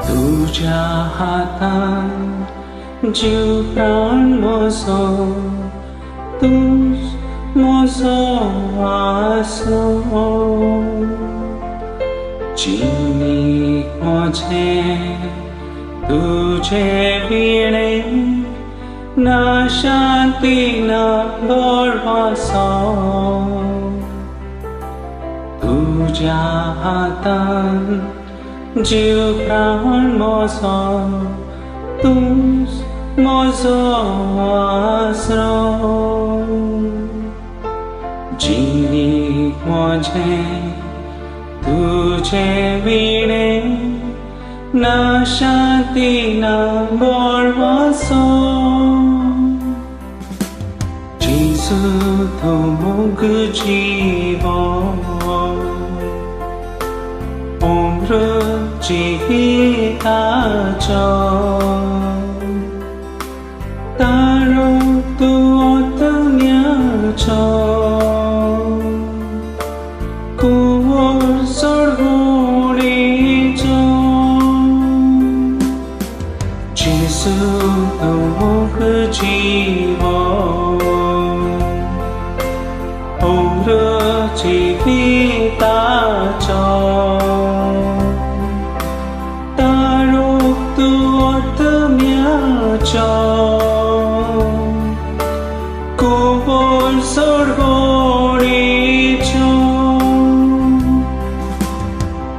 तुझ्या हातान जीव प्राण म्हजो तूच म्हजो आसरो जिणेक म्हजें तुझे विणे ना शांती ना गोडवासो तुझ्या हातान जीव प्राण म्हजो तूच म्हजो आसरो जिणेक म्हजें तुझे विणे ना शांती ना गोडवासो जेजू तो मोग जीवन उम्र जिविताचो तारो तूं ओतम्याचो कुंवर सोडगुडीचो जेजू तो मोग जीवन उम्र जिविताचो कुंवर सोडगुडीचो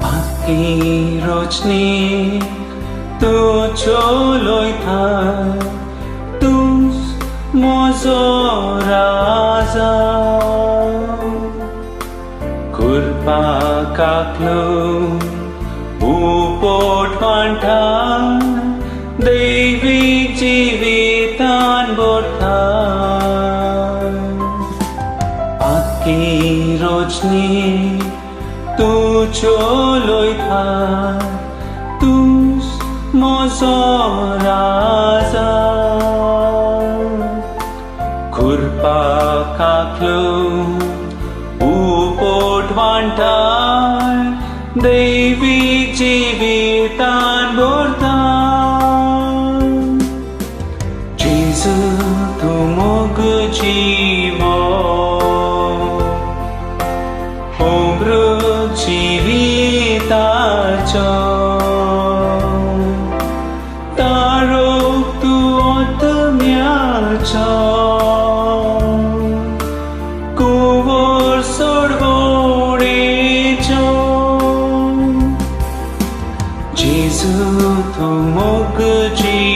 बाकी रोजनी तुज्यो लोयता तूच म्हजो राजा कुरपाक आंखलो उपोटवांटा दैवीक जिवितान बोरता बाकी रोजनी तुज्यो लोयता तूच म्हजो राजा कुरपाक आंखलो उपोटवांटार दैवीक जिवितान बोरता जेजू तूं मोग जीवन उम्र जिविताचो तारो तूं ओतम्याचो कुंवर सोडगुडीचो जेजू तूं मोग जीवन